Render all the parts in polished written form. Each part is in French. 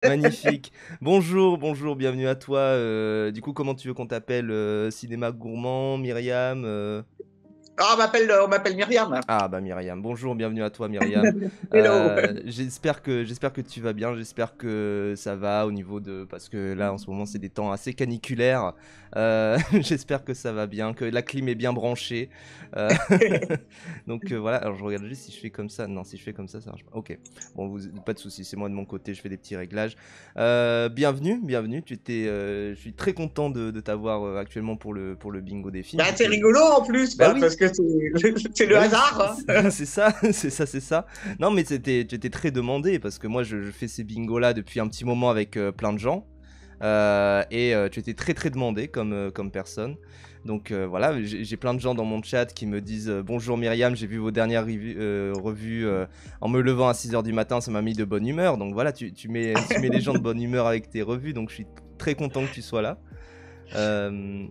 Magnifique. Bonjour, bonjour, bienvenue à toi. Du coup, comment tu veux qu'on t'appelle? Cinéma gourmand, Myriam Ah, on m'appelle Myriam. Ah bah Myriam, bonjour, bienvenue à toi Myriam. Hello. J'espère que tu vas bien, j'espère que ça va au niveau de... Parce que là en ce moment c'est des temps assez caniculaires. J'espère que ça va bien, que la clim est bien branchée. Euh, Donc voilà, alors je regarde juste si je fais comme ça. Non, si je fais comme ça marche pas. Ok, bon, pas de soucis, c'est moi de mon côté, je fais des petits réglages. Bienvenue, bienvenue, je suis très content de t'avoir actuellement pour le bingo des films. Bah, c'est rigolo en plus, Bah quoi, oui, parce que c'est le bah oui, hasard, hein. c'est ça, c'est ça. Non, mais tu étais très demandé parce que moi je fais ces bingos là depuis un petit moment avec plein de gens. Tu étais très très demandé comme personne. Donc voilà, j'ai plein de gens dans mon chat qui me disent bonjour Myriam, j'ai vu vos dernières revues en me levant à 6 h du matin, ça m'a mis de bonne humeur. Donc voilà, tu mets les gens de bonne humeur avec tes revues, donc je suis très content que tu sois là. Euh,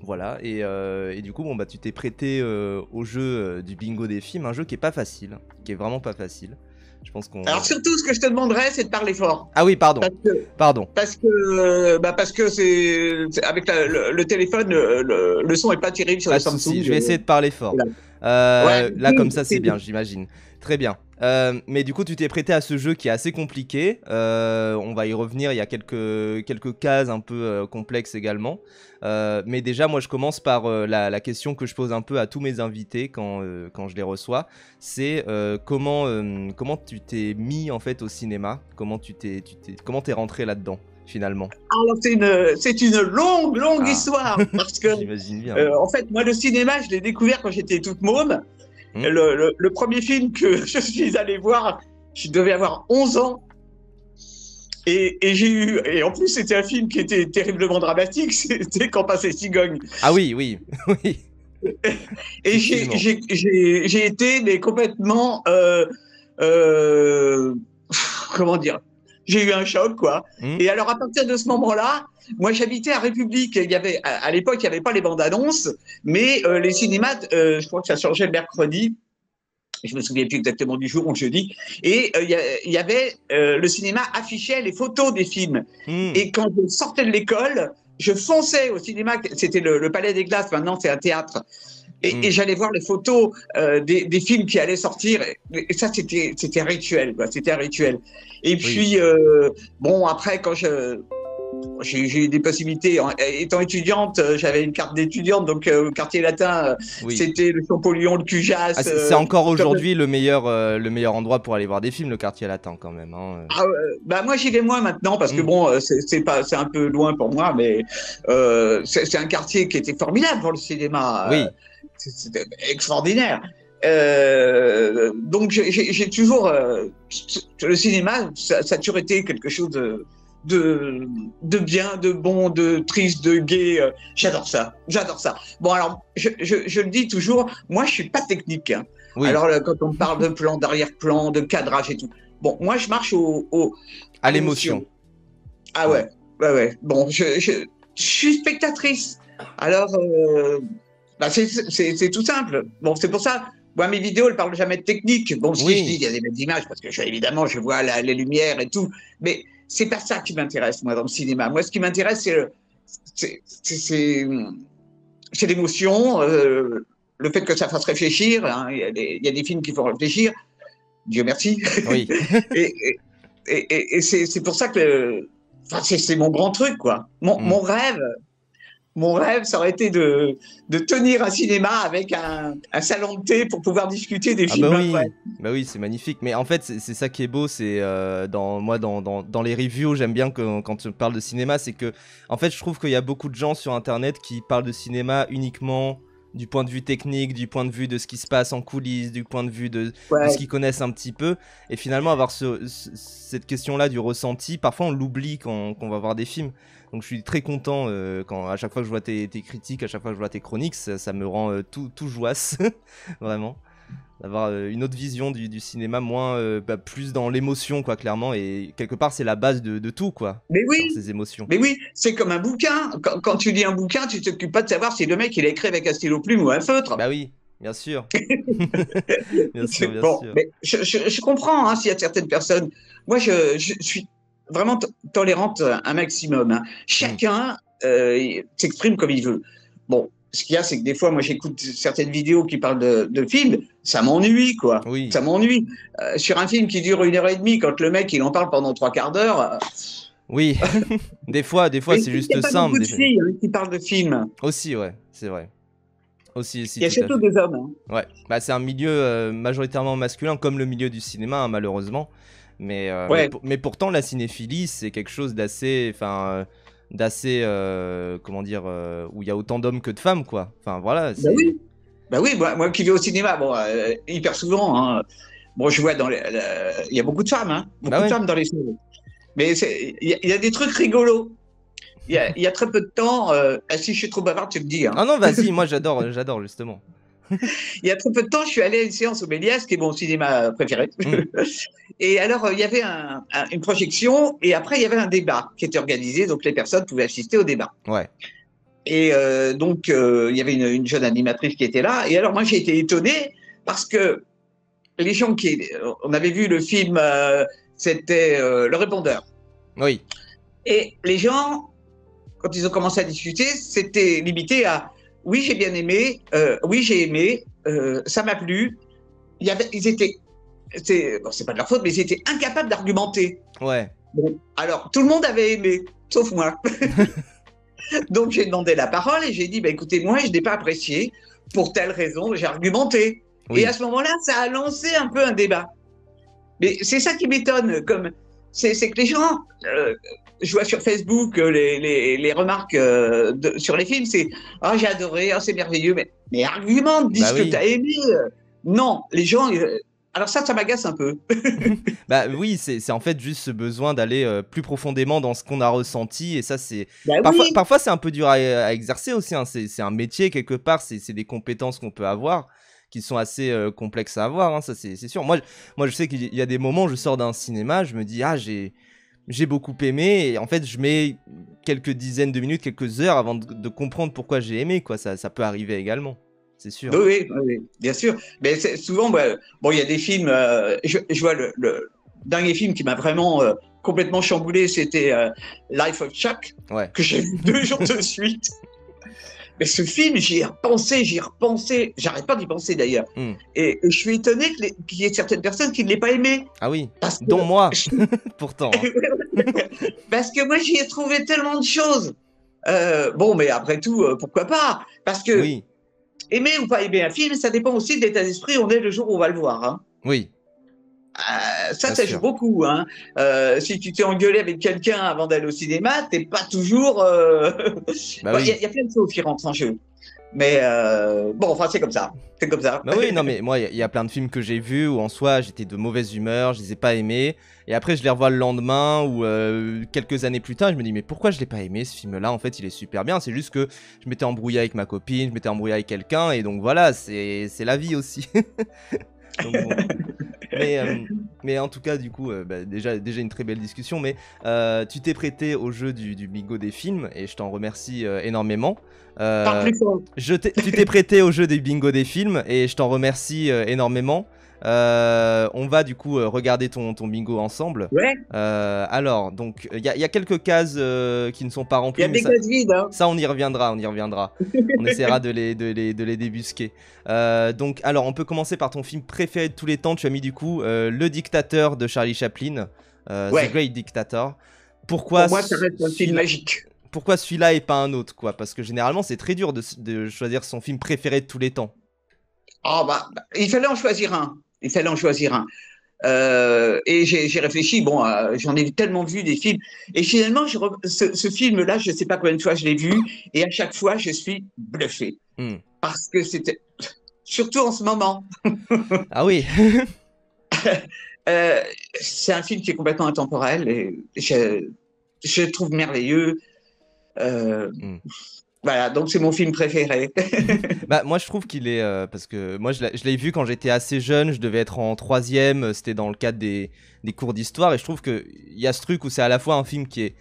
voilà, et du coup, bon, bah, tu t'es prêté au jeu du bingo des films, un jeu qui est pas facile, qui est vraiment pas facile. Je pense Alors qu'on... surtout, ce que je te demanderais, c'est de parler fort. Ah oui, pardon, Parce que, pardon. parce que avec le téléphone, le son est pas terrible sur Pas les de souci, Samsung. je vais essayer de parler fort. Voilà. Ouais, Là, comme ça, c'est bien, j'imagine. Très bien. Mais du coup, tu t'es prêté à ce jeu qui est assez compliqué. On va y revenir. Il y a quelques cases un peu complexes également. Mais déjà, moi, je commence par la question que je pose un peu à tous mes invités quand je les reçois. C'est comment tu t'es mis en fait au cinéma? Comment t'es rentré là-dedans finalement? alors c'est une longue, longue Ah, histoire, parce que, j'imagine bien. en fait, moi, le cinéma, je l'ai découvert quand j'étais toute môme. Hmm. Le premier film que je suis allé voir, je devais avoir 11 ans. Et en plus, c'était un film qui était terriblement dramatique. C'était Quand passait Cigogne. Ah oui, oui, oui, Et effectivement. j'ai été mais complètement, euh, comment dire, j'ai eu un choc, quoi. Hmm. Et alors, à partir de ce moment-là, moi, j'habitais à République. Il y avait, à l'époque, il n'y avait pas les bandes annonces, mais les cinémas, je crois que ça changeait le mercredi. Je me souviens plus exactement du jour, on jeudi, et il y avait le cinéma affichait les photos des films. Hmm. Et quand je sortais de l'école, je fonçais au cinéma, c'était le Palais des Glaces, maintenant c'est un théâtre, Hmm. et j'allais voir les photos des films qui allaient sortir, et ça c'était rituel, quoi, c'était un rituel. Et Oui, puis bon après quand j'ai eu des possibilités. Étant étudiante, j'avais une carte d'étudiante, donc au quartier latin, oui. c'était le Champollion, le Ah, Cujas. c'est encore aujourd'hui le meilleur endroit pour aller voir des films, le quartier latin, quand même, hein. Ah, bah moi j'y vais moins maintenant parce que Hmm. bon c'est pas c'est un peu loin pour moi, mais c'est un quartier qui était formidable pour le cinéma, Oui, c'était extraordinaire. Donc j'ai toujours le cinéma, ça a toujours été quelque chose de, de bien, de bon, de triste, de gai. J'adore ça, j'adore ça. Bon alors je le dis toujours, moi je suis pas technique, hein. oui. Alors quand on parle de plan, d'arrière-plan, de cadrage et tout. Bon, moi, je marche À à l'émotion. l'émotion. Ah Ouais. ouais, ouais, ouais. Bon, je suis spectatrice. Alors, bah, c'est tout simple. Bon, c'est pour ça. Moi, mes vidéos, elles parlent jamais de technique. Bon, si je dis Oui. qu'il y a des belles images, parce que évidemment, je vois les lumières et tout, mais c'est pas ça qui m'intéresse, moi, dans le cinéma. Moi, ce qui m'intéresse, c'est c'est- c'est l'émotion, le fait que ça fasse réfléchir, hein. Il y a des films qui font réfléchir, Dieu merci. Oui. et et c'est pour ça que enfin, c'est mon grand truc, quoi. Hmm. Mon rêve, ça aurait été de tenir un cinéma avec un salon de thé pour pouvoir discuter des Ah films après. bah oui, c'est magnifique. Mais en fait, c'est ça qui est beau, c'est dans les reviews, j'aime bien quand tu parles de cinéma, c'est que en fait, je trouve qu'il y a beaucoup de gens sur Internet qui parlent de cinéma uniquement du point de vue technique, du point de vue de ce qui se passe en coulisses, du point de vue de ce Ouais. qu'ils connaissent un petit peu. Et finalement, avoir cette question-là du ressenti, parfois on l'oublie quand on va voir des films. Donc je suis très content quand à chaque fois que je vois tes critiques, à chaque fois que je vois tes chroniques, ça me rend tout joisse, vraiment d'avoir une autre vision du cinéma, moins plus dans l'émotion quoi clairement, et quelque part c'est la base de tout quoi, Mais dans oui, ces émotions. mais oui, c'est comme un bouquin. Quand tu lis un bouquin, tu t'occupes pas de savoir si le mec il a écrit avec un stylo plume ou un feutre. Bah oui, bien sûr. Bien sûr, bien Bon, sûr. mais je comprends hein, s'il y a certaines personnes. Moi, je suis. vraiment tolérante un maximum. Hein. Chacun s'exprime comme il veut. Bon, ce qu'il y a, c'est que des fois, moi, j'écoute certaines vidéos qui parlent de films, ça m'ennuie, quoi. Oui. Ça m'ennuie. Sur un film qui dure 1 h 30, quand le mec, il en parle pendant 3/4 d'heure. Oui, des fois c'est juste Il n'y a pas simple. beaucoup de filles qui parlent de films. Aussi, ouais, c'est vrai. Aussi, Il y a surtout des hommes. Hein. Ouais, bah, c'est un milieu majoritairement masculin, comme le milieu du cinéma, hein, malheureusement. Ouais. Mais pourtant, la cinéphilie, c'est quelque chose d'assez, comment dire, où il y a autant d'hommes que de femmes, quoi. Enfin, voilà. Bah oui. Bah oui, moi qui vais au cinéma, bon, hyper souvent. Hein. Bon, je vois il y a beaucoup de femmes, hein, beaucoup de femmes dans les films. Mais il y a des trucs rigolos. Il y a très peu de temps, si je suis trop bavard, tu me dis. Hein. Ah non, vas-y, moi j'adore justement. Il y a très peu de temps, je suis allé à une séance au Méliès, qui est mon cinéma préféré. Et alors, il y avait une projection, et après, il y avait un débat qui était organisé, donc les personnes pouvaient assister au débat. Ouais. Et donc, il y avait une jeune animatrice qui était là, et alors moi, j'ai été étonné, parce que les gens on avait vu le film, c'était Le Répondeur. Oui. Et les gens, quand ils ont commencé à discuter, c'était limité à oui, j'ai bien aimé, oui, j'ai aimé, ça m'a plu. Ils étaient, bon, c'est pas de leur faute, mais ils étaient incapables d'argumenter. Ouais. Bon, alors, tout le monde avait aimé, sauf moi. Donc, j'ai demandé la parole et j'ai dit, bah, écoutez, moi, je n'ai pas apprécié, pour telle raison, j'ai argumenté. Oui. Et à ce moment-là, ça a lancé un peu un débat. Mais c'est ça qui m'étonne, c'est que les gens, je vois sur Facebook les remarques sur les films, c'est « Ah, j'ai adoré, oh, c'est merveilleux », mais argumente, dis ce que tu as aimé. Non, les gens... alors ça m'agace un peu. Bah oui, c'est en fait juste ce besoin d'aller plus profondément dans ce qu'on a ressenti, et ça c'est... Bah parfois c'est un peu dur à exercer aussi, hein. C'est un métier quelque part, c'est des compétences qu'on peut avoir, qui sont assez complexes à avoir, hein, ça c'est sûr. Moi je sais qu'il y a des moments où je sors d'un cinéma, je me dis « Ah, j'ai beaucoup aimé », et en fait je mets quelques dizaines de minutes, quelques heures avant de comprendre pourquoi j'ai aimé, quoi. Ça peut arriver également, c'est sûr. Oui, bien sûr. Mais souvent, bon, il y a des films, je vois le dernier film qui m'a vraiment complètement chamboulé, c'était Life of Chuck, que j'ai vu 2 jours de suite. Mais ce film, j'y ai repensé, j'arrête pas d'y penser d'ailleurs. Et je suis étonné qu'il y ait certaines personnes qui ne l'aient pas aimé. Ah oui, dont moi, pourtant. Hein. Parce que moi, j'y ai trouvé tellement de choses. Bon, mais après tout, pourquoi pas? Parce que aimer ou pas aimer un film, ça dépend aussi de l'état d'esprit où on est le jour où on va le voir. Hein. Oui. Ça joue beaucoup. Hein. Si tu t'es engueulé avec quelqu'un avant d'aller au cinéma, t'es pas toujours. Bah y a plein de choses qui rentrent en jeu. Mais bon, enfin, c'est comme ça. C'est comme ça. Bah oui, non, mais moi, il y a plein de films que j'ai vus où en soi j'étais de mauvaise humeur, je les ai pas aimés. Et après, je les revois le lendemain ou quelques années plus tard, je me dis, mais pourquoi je l'ai pas aimé ce film-là? En fait, il est super bien. C'est juste que je m'étais embrouillé avec ma copine, je m'étais embrouillé avec quelqu'un, et donc voilà, c'est la vie aussi. Donc, bon. Mais en tout cas, du coup, déjà une très belle discussion. Mais tu t'es prêté au jeu du bingo des films, et je t'en remercie énormément. Tu t'es prêté au jeu des bingo des films, et je t'en remercie énormément. On va du coup regarder ton bingo ensemble. Ouais. Alors, donc, il y a quelques cases qui ne sont pas remplies. Il y a des cases vides. Hein. Ça, on y reviendra. On essaiera de les débusquer. Donc, alors, on peut commencer par ton film préféré de tous les temps. Tu as mis du coup Le Dictateur de Charlie Chaplin, The Great Dictator. Pourquoi Pour moi, ça reste un film magique. Pourquoi celui-là et pas un autre, quoi? Parce que généralement, c'est très dur de choisir son film préféré de tous les temps. Oh, il fallait en choisir un. Et j'ai réfléchi, bon, j'en ai tellement vu des films. Et finalement, ce film-là, je ne sais pas combien de fois je l'ai vu, et à chaque fois, je suis bluffé. Parce que c'était... Surtout en ce moment. Ah oui. C'est un film qui est complètement intemporel, et je le trouve merveilleux. Voilà, donc c'est mon film préféré. Bah moi je trouve qu'il est parce que moi je l'ai vu quand j'étais assez jeune, je devais être en 3e, c'était dans le cadre des cours d'histoire, et je trouve que il y a ce truc où c'est à la fois un film qui est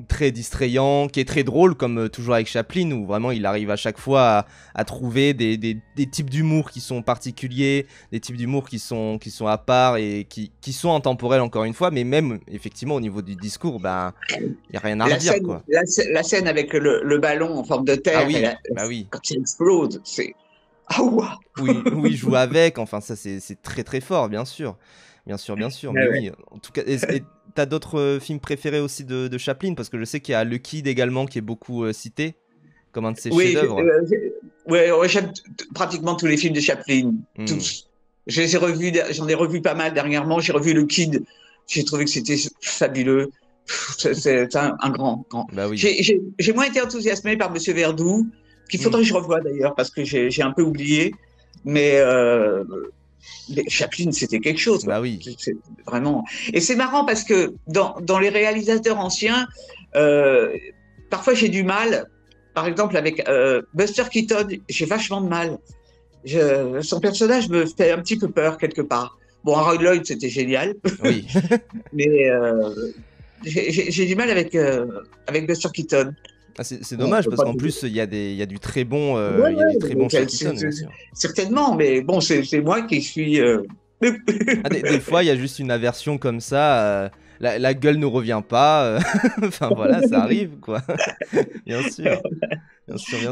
très distrayant, qui est très drôle, comme toujours avec Chaplin, où vraiment il arrive à chaque fois à trouver des types d'humour qui sont particuliers, des types d'humour qui sont à part et qui sont intemporels encore une fois, mais même effectivement au niveau du discours, ben il n'y a rien à redire, quoi. La scène avec le ballon en forme de terre, ah oui, bah oui. quand il explose, c'est... Ah ouais. Oui, oui, il joue avec, enfin ça c'est très très fort, bien sûr. Bien sûr, mais oui, en tout cas, et t'as d'autres films préférés aussi de Chaplin? Parce que je sais qu'il y a Le Kid également qui est beaucoup cité comme un de ses chefs-d'œuvre. J'aime pratiquement tous les films de Chaplin, tous. J'en ai revu pas mal dernièrement. J'ai revu Le Kid, j'ai trouvé que c'était fabuleux. C'est un grand. Bah oui. J'ai moins été enthousiasmé par Monsieur Verdoux, qu'il faudrait que je revoie d'ailleurs, parce que j'ai un peu oublié. Mais Chaplin, c'était quelque chose. Bah oui. Vraiment. Et c'est marrant parce que dans les réalisateurs anciens, parfois j'ai du mal. Par exemple, avec Buster Keaton, j'ai vachement de mal. Son personnage me fait un petit peu peur quelque part. Bon, Harold Lloyd, c'était génial. Oui. Mais j'ai du mal avec Buster Keaton. Ah, c'est dommage parce qu'en plus il y a du très bon, il y a des très bons chez Keaton, bien sûr. Certainement, mais bon, c'est moi qui suis. Des fois, il y a juste une aversion comme ça. La gueule ne revient pas. Enfin voilà, ça arrive, quoi. Bien sûr.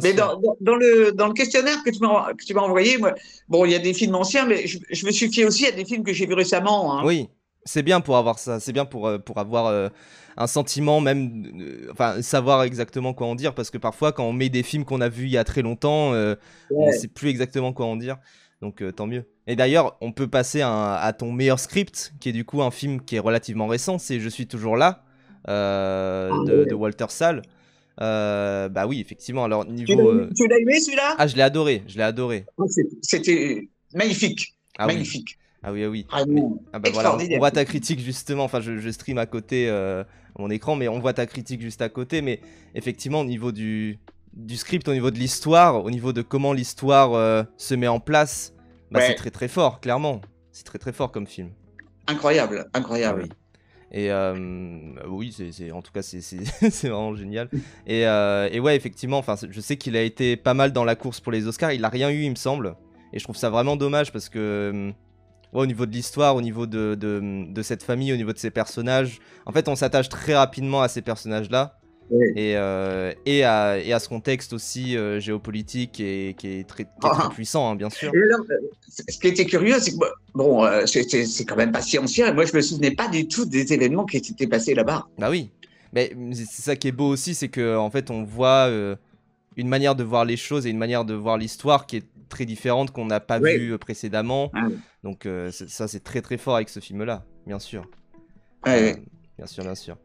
Mais dans le questionnaire que tu m'as envoyé, moi, bon, il y a des films anciens, mais je me suis fié aussi à des films que j'ai vus récemment. Hein. Oui, c'est bien pour avoir ça. C'est bien pour avoir un sentiment, même, enfin, savoir exactement quoi en dire, parce que parfois, quand on met des films qu'on a vus il y a très longtemps, on ne sait plus exactement quoi en dire. Donc tant mieux. Et d'ailleurs, on peut passer à ton meilleur script, qui est du coup un film qui est relativement récent, c'est Je suis toujours là, de Walter Sall. Bah oui, effectivement. Alors niveau. Tu l'as aimé celui-là? Ah, je l'ai adoré. C'était magnifique. Ah magnifique. Oui. Ah oui. Ah bah voilà, on voit ta critique justement. Enfin, je stream à côté mon écran, mais on voit ta critique juste à côté. Mais effectivement, au niveau du script, au niveau de l'histoire, au niveau de comment l'histoire se met en place, bah c'est très très fort, clairement. C'est très très fort comme film. Incroyable. Ah oui. Et oui, en tout cas, c'est vraiment génial. Et ouais, effectivement, enfin, je sais qu'il a été pas mal dans la course pour les Oscars. Il a rien eu, il me semble. Et je trouve ça vraiment dommage parce que, ouais, au niveau de l'histoire, au niveau de cette famille, au niveau de ces personnages, en fait, on s'attache très rapidement à ces personnages-là. Oui. Et à ce contexte aussi géopolitique qui est très puissant, hein, bien sûr. Alors, ce qui était curieux, c'est que bon, c'est quand même pas si ancien. Et moi, je me souvenais pas du tout des événements qui s'étaient passés là-bas. Bah oui, mais c'est ça qui est beau aussi, c'est que en fait, on voit une manière de voir les choses et une manière de voir l'histoire qui est très différente qu'on n'a pas vu précédemment. Ah oui. Donc ça, c'est très très fort avec ce film-là, bien sûr. Bien sûr.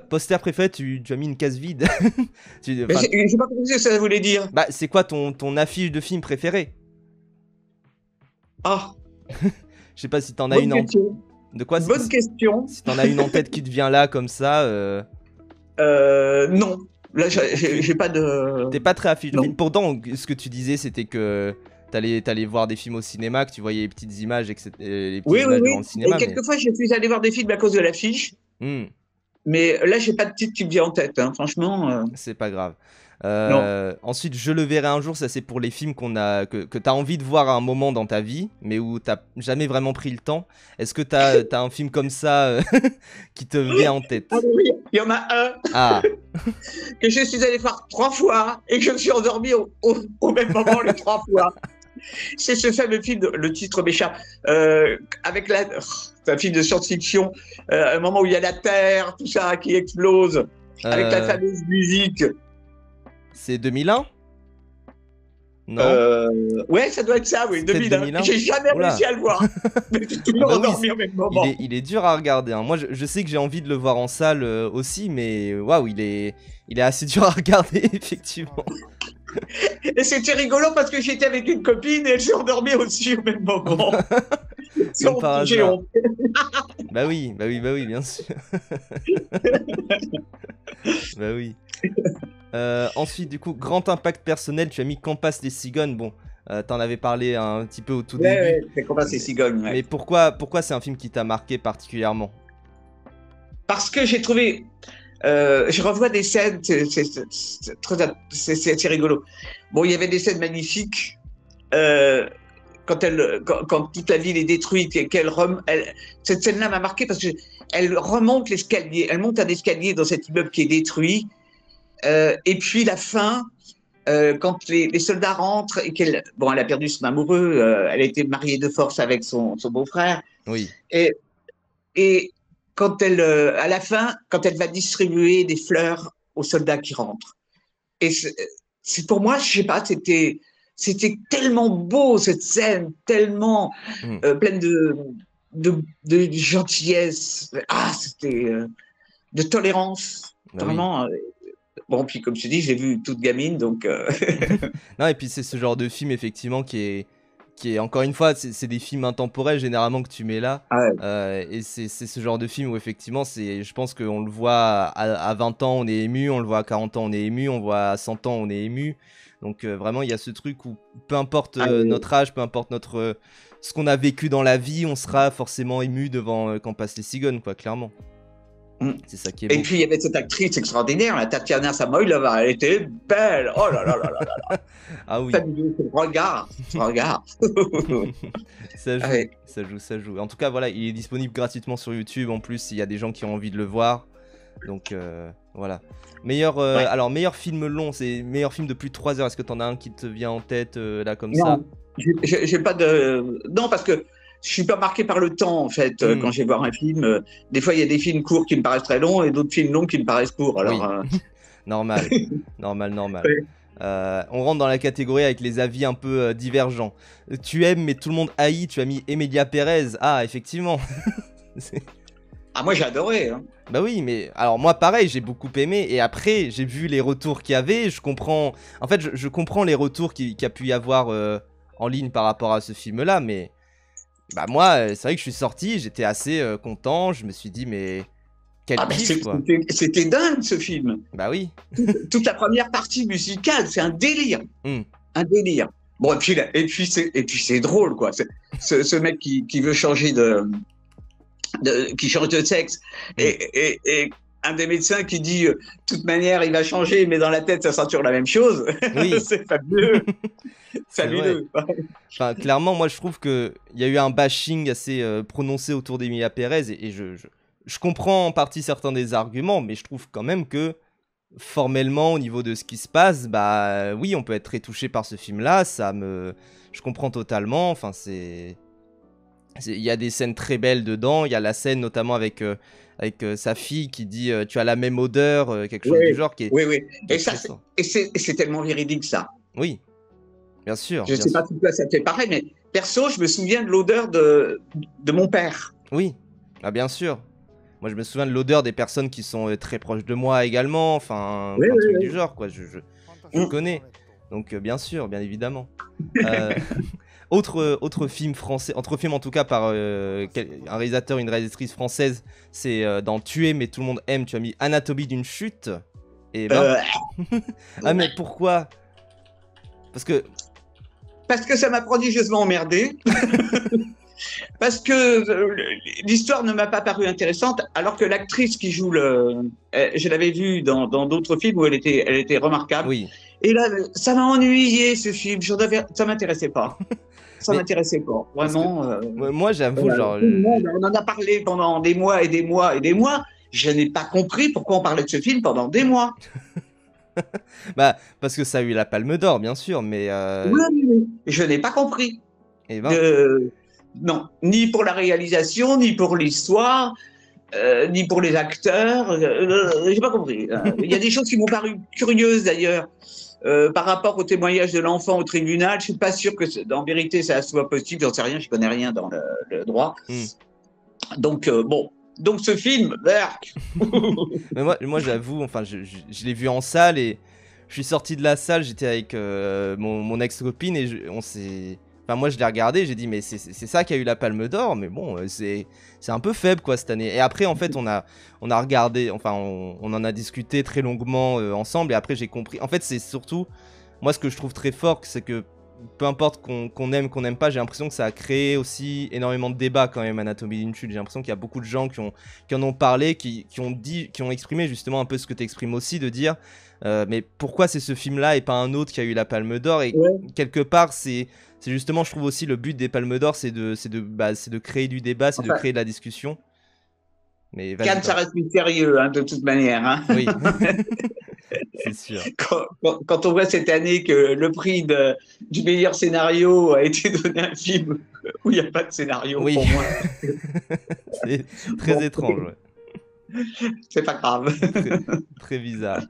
Poster préféré, tu as mis une case vide. J'ai pas compris ce que ça voulait dire. Bah, c'est quoi ton affiche de film préféré? Ah. Je sais pas si t'en as une en tête. De quoi? Bonne question. Si t'en as une en tête qui te vient là comme ça. Non. Là, j'ai pas de. T'es pas très affiche de film. Pourtant, ce que tu disais, c'était que t'allais voir des films au cinéma, que tu voyais les petites images, etc. Les petites images devant le cinéma. Et quelquefois, je suis allé voir des films à cause de l'affiche. Mais là, j'ai pas de titre qui me vient en tête, hein. Franchement. C'est pas grave. Ensuite, Je le verrai un jour, ça c'est pour les films que t'as envie de voir à un moment dans ta vie, mais où t'as jamais vraiment pris le temps. Est-ce que t'as un film comme ça qui te vient en tête? Ah oui, il y en a un. Ah. Que je suis allé voir 3 fois et que je me suis endormi au même moment les 3 fois. C'est ce fameux film, le titre m'échappe, avec c'est un film de science-fiction, un moment où il y a la Terre, tout ça qui explose, avec la fameuse musique. C'est 2001? Non. Ouais, ça doit être ça, oui, 2001. J'ai jamais réussi à le voir. Mais j'ai toujours endormi au même moment. Il est dur à regarder, hein. Moi, je sais que j'ai envie de le voir en salle aussi, mais waouh, il est assez dur à regarder, effectivement. Et c'était rigolo parce que j'étais avec une copine et elle s'est endormie aussi au même moment. J'ai honte. Bah oui, bien sûr. Bah oui. Ensuite, du coup, grand impact personnel, tu as mis Quand passent les cigognes. Bon, t'en avais parlé un petit peu au tout début. Ouais, c'est Quand passent les cigognes. Mais pourquoi c'est un film qui t'a marqué particulièrement? Parce que j'ai trouvé Je revois des scènes, c'est assez rigolo. Bon, il y avait des scènes magnifiques. Quand toute la ville est détruite et cette scène-là m'a marqué parce que elle remonte l'escalier, elle monte un escalier dans cet immeuble qui est détruit. Et puis la fin, quand les soldats rentrent et elle a perdu son amoureux, elle a été mariée de force avec son beau-frère. Oui. Et quand à la fin, quand elle va distribuer des fleurs aux soldats qui rentrent. Et c'est pour moi, je sais pas, c'était tellement beau cette scène, tellement pleine de gentillesse, c'était de tolérance, Bah oui. vraiment. Bon, puis comme je te dis, j'ai vu toute gamine, donc. Non, et puis c'est ce genre de film effectivement qui est encore une fois, c'est des films intemporels généralement que tu mets là. Ouais. Et c'est ce genre de film où effectivement, je pense qu'on le voit à 20 ans, on est ému, on le voit à 40 ans, on est ému, on le voit à 100 ans, on est ému. Donc vraiment, il y a ce truc où peu importe notre âge, peu importe ce qu'on a vécu dans la vie, on sera forcément ému devant quand passent les cigognes, quoi, clairement. C'est ça qui est beau. Et puis il y avait cette actrice extraordinaire, la Tatiana Samoylova, elle était belle. Oh là là là là là. Ah oui. Fabuleux, regarde. Ça joue, ouais. ça joue. En tout cas, voilà, il est disponible gratuitement sur YouTube. En plus, il y a des gens qui ont envie de le voir. Donc voilà. Alors, meilleur film long, c'est meilleur film de plus de 3 heures. Est-ce que t'en as un qui te vient en tête là comme ça? J'ai pas de. Non, parce que je suis pas marqué par le temps en fait quand je vais voir un film. Des fois, il y a des films courts qui me paraissent très longs et d'autres films longs qui me paraissent courts. Alors, oui. Normal. Oui. On rentre dans la catégorie avec les avis un peu divergents. Tu aimes, mais tout le monde haït. Tu as mis Emilia Pérez. Ah, effectivement. Ah, moi j'ai adoré. Hein. Bah oui, mais alors moi pareil, j'ai beaucoup aimé. Et après, j'ai vu les retours qu'il y avait. Je comprends. En fait, je comprends les retours qu'il y a pu y avoir en ligne par rapport à ce film-là. Mais bah moi, c'est vrai que je suis sorti. J'étais assez content. Je me suis dit, mais. Quel kiff, quoi. C'était dingue ce film. Bah oui. Toute la première partie musicale, c'est un délire. Un délire. Bon, et puis c'est drôle, quoi. Ce mec qui veut changer qui change de sexe. Et un des médecins qui dit, de toute manière, il va changer, mais dans la tête, ça sera toujours la même chose. Oui. C'est fabuleux. Fabuleux. Enfin, clairement, moi, je trouve qu'il y a eu un bashing assez prononcé autour d'Emilia Pérez et je comprends en partie certains des arguments, mais je trouve quand même que formellement, au niveau de ce qui se passe, bah oui, on peut être très touché par ce film-là. Je comprends totalement. Enfin, il y a des scènes très belles dedans. Il y a la scène notamment avec sa fille qui dit tu as la même odeur, quelque chose du genre qui est. Oui. Et c'est tellement véridique ça. Oui, bien sûr. Je ne sais pas si toi ça fait pareil, mais perso, je me souviens de l'odeur de mon père. Oui, ah, bien sûr. Moi, je me souviens de l'odeur des personnes qui sont très proches de moi également. Enfin, un truc du genre, quoi. Je connais. Donc, bien sûr, bien évidemment. Autre film français, autre film en tout cas par un réalisateur, une réalisatrice française, c'est dans Tuer, mais tout le monde aime. Tu as mis Anatomie d'une chute. Et ben. Ah, mais pourquoi? Parce que ça m'a prodigieusement emmerdé. Parce que l'histoire ne m'a pas paru intéressante, alors que l'actrice qui joue je l'avais vue dans d'autres films où elle était remarquable. Oui. Et là, ça m'a ennuyé ce film. Ça m'intéressait pas. Ça m'intéressait pas. Vraiment. Moi, j'avoue, genre. On en a parlé pendant des mois et des mois et des mois. Je n'ai pas compris pourquoi on parlait de ce film pendant des mois. Bah, parce que ça a eu la Palme d'Or, bien sûr, mais. Oui. Je n'ai pas compris. Et ben. Non, ni pour la réalisation, ni pour l'histoire, ni pour les acteurs. J'ai pas compris. Il y a des choses qui m'ont paru curieuses d'ailleurs par rapport au témoignage de l'enfant au tribunal. Je suis pas sûr que, en vérité, ça soit possible. J'en sais rien. Je connais rien dans le droit. Donc bon. Donc ce film. Mais moi j'avoue, enfin, je l'ai vu en salle et je suis sorti de la salle. J'étais avec mon ex-copine et on s'est. Enfin, moi je l'ai regardé, j'ai dit mais c'est ça qui a eu la Palme d'Or, mais bon c'est un peu faible quoi cette année. Et après en fait on a regardé, enfin on en a discuté très longuement ensemble et après j'ai compris. En fait c'est surtout, moi ce que je trouve très fort c'est que peu importe qu'on aime, qu'on n'aime pas, j'ai l'impression que ça a créé aussi énormément de débats quand même, Anatomie d'une chute. J'ai l'impression qu'il y a beaucoup de gens qui en ont parlé, qui ont exprimé justement un peu ce que tu exprimes aussi, de dire mais pourquoi c'est ce film-là et pas un autre qui a eu la Palme d'Or. Et Ouais. quelque part, c'est justement, je trouve aussi, le but des Palmes d'Or, c'est de créer du débat, c'est de Enfin, créer de la discussion. Mais vas-y, Cannes, ça reste mystérieux, hein, de toute manière. Hein. oui, c'est sûr. Quand on voit cette année que le prix du meilleur scénario a été donné à un film où il n'y a pas de scénario, Oui. pour moi, C'est très étrange, ouais. c'est pas grave. Très, très bizarre.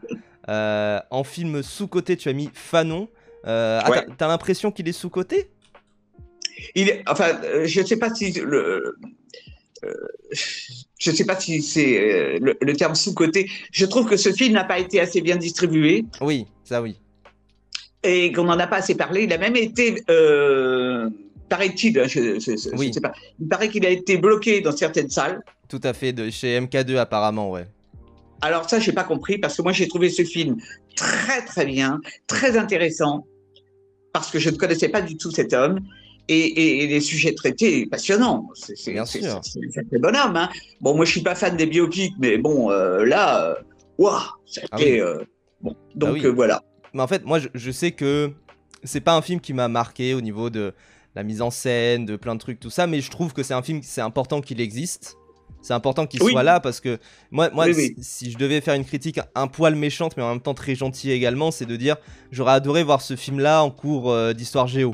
En film sous-coté, tu as mis Fanon. Ouais. T'as l'impression qu'il est sous-coté? Enfin, je ne sais pas si je sais pas si c'est le terme sous-coté. Je trouve que ce film n'a pas été assez bien distribué Oui, ça oui. et qu'on n'en a pas assez parlé. Il a même été, paraît-il, hein, je ne Oui, sais pas, il paraît qu'il a été bloqué dans certaines salles. tout à fait, de chez MK2 apparemment, ouais. Alors ça, j'ai pas compris parce que moi, j'ai trouvé ce film très, très bien, très intéressant parce que je ne connaissais pas du tout cet homme. Et les sujets traités, passionnants. C'est Bien sûr. un sacré bonhomme. Hein. Bon, moi, je suis pas fan des biopics, mais bon, là, waouh, ça a Ah été. oui, Bon, bah donc oui. voilà. Mais en fait, moi, je sais que c'est pas un film qui m'a marqué au niveau de la mise en scène, de plein de trucs, tout ça, mais je trouve que c'est un film, c'est important qu'il existe. C'est important qu'il soit Oui, là parce que moi oui, si, oui. si je devais faire une critique un poil méchante, mais en même temps très gentille également, c'est de dire j'aurais adoré voir ce film-là en cours d'histoire géo,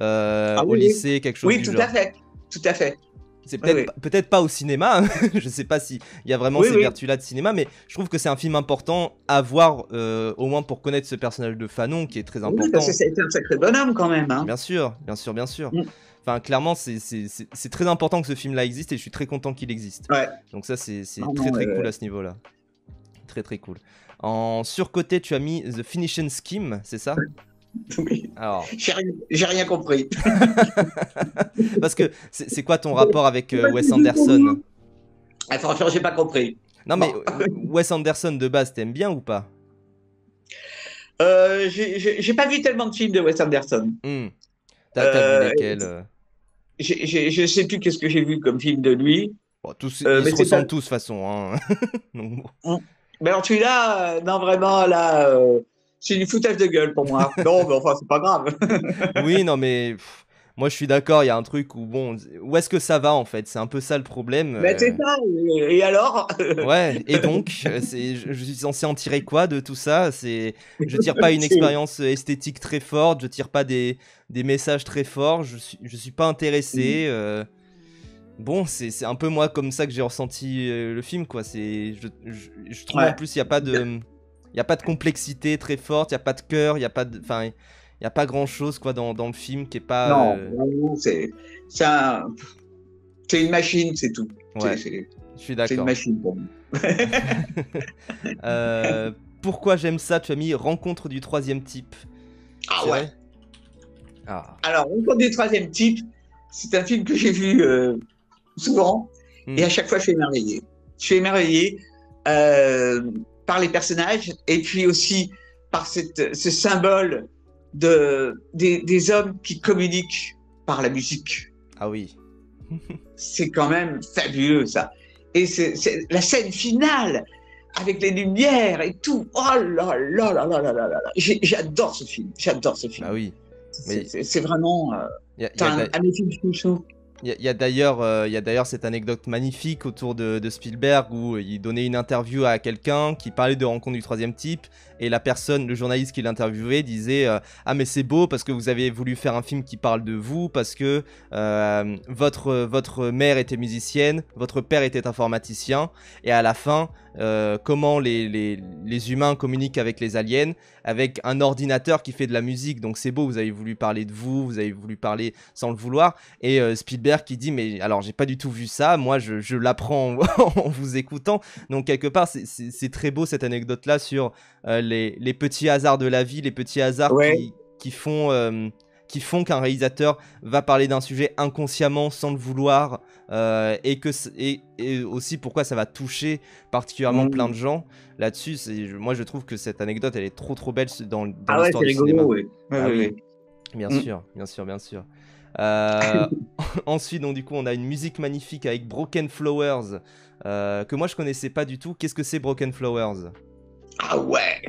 Ah au oui, oui. lycée, quelque chose Oui, du tout à genre. fait. Tout à fait. C'est Oui, oui. peut-être pas au cinéma, hein. Je sais pas s'il y a vraiment Oui, ces oui. vertus-là de cinéma, mais je trouve que c'est un film important à voir, au moins pour connaître ce personnage de Fanon qui est très Oui, parce que important. ça a été un sacré bonhomme quand même. Hein. Bien sûr, bien sûr, bien sûr. Mm. Enfin, clairement, c'est très important que ce film-là existe et je suis très content qu'il existe. Ouais. Donc ça, c'est très Vraiment, très cool à ce niveau-là. Très très cool. En surcoté, tu as mis The Finishing Scheme, c'est ça? oui. Alors, J'ai rien compris. parce que c'est quoi ton rapport avec Wes Anderson? Ah, franchement, j'ai pas compris. Non mais Bon. Wes Anderson de base, t'aimes bien ou pas? J'ai pas vu tellement de films de Wes Anderson. Hmm. T'as vu Euh, lesquels je sais plus qu'est-ce que j'ai vu comme film de lui. Bon, tous, ils Mais se c'est pas. ressemblent tous de toute façon, hein. Donc, bon. Mais alors celui-là, non vraiment là, c'est du foutage de gueule pour moi. Non, mais enfin c'est pas grave. Oui, non mais moi je suis d'accord, il y a un truc où bon, où est-ce que ça va en fait? C'est un peu ça le problème. Mais c'est ça. Et alors? Ouais, et donc, je suis censé en tirer quoi de tout ça? Je tire pas une C'est- expérience esthétique très forte, je tire pas des messages très forts, je suis pas intéressé. Bon, c'est un peu moi comme ça que j'ai ressenti le film, quoi. Je trouve en Ouais. plus il y a pas de complexité très forte, il y a pas de cœur, il y a pas de, enfin, il y a pas grand chose quoi dans le film qui est pas. Non, vraiment, c'est un- c'est une machine, c'est tout. Ouais, je suis C'est une d'accord. machine pour moi. Euh, Pourquoi j'aime ça? Tu as mis Rencontre du troisième type. Ah C'est ouais. vrai? Ah. Alors, Rencontre du troisième type, c'est un film que j'ai vu souvent Hmm. et à chaque fois je suis émerveillé. Je suis émerveillé euh, par les personnages et puis aussi par ce symbole des hommes qui communiquent par la musique. Ah oui. C'est quand même fabuleux ça. Et c'est la scène finale avec les lumières et tout. Oh là là là là là là là. J'adore ce film. J'adore ce film. Bah oui. Mais C'est vraiment il y a, un des films chouchou. il y a d'ailleurs cette anecdote magnifique autour de Spielberg où il donnait une interview à quelqu'un qui parlait de Rencontre du troisième type et la personne, le journaliste qui l'interviewait disait ah mais c'est beau parce que vous avez voulu faire un film qui parle de vous parce que votre mère était musicienne, votre père était informaticien et à la fin comment les humains communiquent avec les aliens avec un ordinateur qui fait de la musique, donc c'est beau, vous avez voulu parler de vous, vous avez voulu parler sans le vouloir et Spielberg qui dit mais alors j'ai pas du tout vu ça, moi je l'apprends en vous écoutant, donc quelque part c'est très beau cette anecdote là sur les petits hasards de la vie, les petits hasards Ouais. qui font qu'un réalisateur va parler d'un sujet inconsciemment sans le vouloir et aussi pourquoi ça va toucher particulièrement plein de Mm. gens là-dessus. Moi je trouve que cette anecdote elle est trop trop belle dans Ah ouais, l'histoire c'est du cinéma. rigolo, oui. Oui, Ah oui, oui, oui. Bien Mm. sûr, bien sûr, bien sûr. Euh, Ensuite, donc du coup, on a une musique magnifique avec Broken Flowers, que moi je connaissais pas du tout. Qu'est-ce que c'est Broken Flowers? Ah ouais.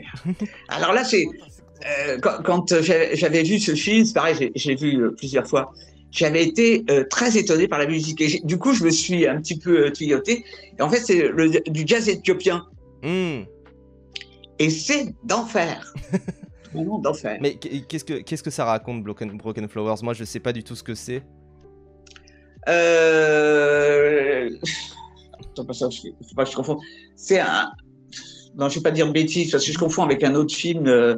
Alors là, c'est quand j'avais vu ce film, c'est pareil, j'ai vu plusieurs fois. J'avais été très étonné par la musique. Et du coup, je me suis un petit peu tuyauté. Et en fait, c'est du jazz éthiopien. Hmm. Et c'est d'enfer. Vraiment d'enfer. Mais qu'est-ce que ça raconte Broken Flowers? Moi, je sais pas du tout ce que c'est. Euh... Attends, faut pas que je confonde. C'est un. Non, je ne vais pas dire de bêtises parce que je confonds avec un autre film. Euh...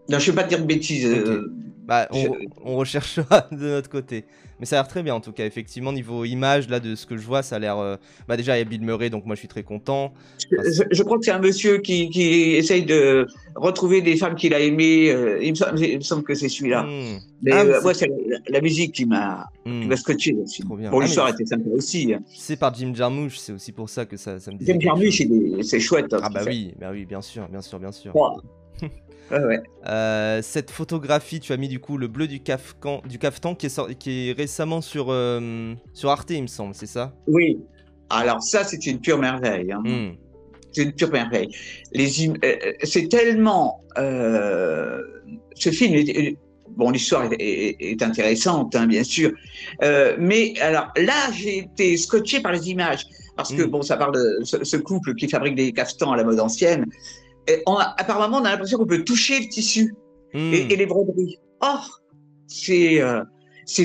Non, je ne vais pas dire de bêtises. Ok. Bah, Je- on recherchera de notre côté. Mais ça a l'air très bien en tout cas. Effectivement, niveau image, là, de ce que je vois, ça a l'air. Bah, déjà, il y a Bill Murray, donc moi je suis très content. Enfin, je crois que c'est un monsieur qui essaye de retrouver des femmes qu'il a aimées. Il me semble que c'est celui-là. hmm. Mais Ah, mais moi, c'est. c'est la musique qui Hmm. m'a scotché dans le film. Trop bien. Bon, Ah, mais l'histoire était sympa aussi. c'est par Jim Jarmusch, c'est aussi pour ça que ça me disait James quelque Jarmusch, chose. c'est chouette hein, Ah, ce qu'il fait. bah oui, bien sûr, bien sûr, bien sûr. Wow. Ouais, ouais. Cette photographie, tu as mis du coup le bleu du cafetan qui est récemment sur Arte, il me semble, c'est ça? Oui. Alors ça, c'est une pure merveille. Hein. Hmm. C'est une pure merveille. C'est tellement. Ce film bon, l'histoire est intéressante, hein, bien sûr. Mais alors là, j'ai été scotché par les images. Parce que, bon, ça parle de ce couple qui fabrique des cafetans à la mode ancienne. Et apparemment, on a l'impression qu'on peut toucher le tissu et les broderies. Or, c'est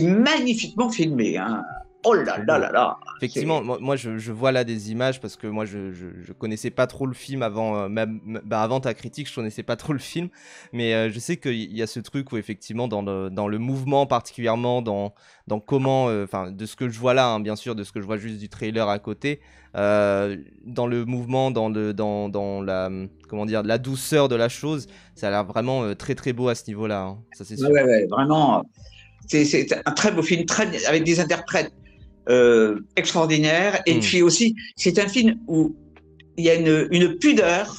magnifiquement filmé. Hein. Oh là Trop là beau. là là. Effectivement, moi je vois là des images parce que moi je connaissais pas trop le film avant, bah, avant ta critique, je connaissais pas trop le film, mais je sais qu'il y a ce truc où effectivement dans le mouvement particulièrement, dans comment, enfin de ce que je vois là, hein, bien sûr, de ce que je vois juste du trailer à côté, dans le mouvement, dans la, comment dire, la douceur de la chose, ça a l'air vraiment très très beau à ce niveau-là, hein, ça c'est sûr. Ouais, ouais, vraiment. C'est un très beau film, avec des interprètes extraordinaires. Et Hmm. puis aussi, c'est un film où il y a une pudeur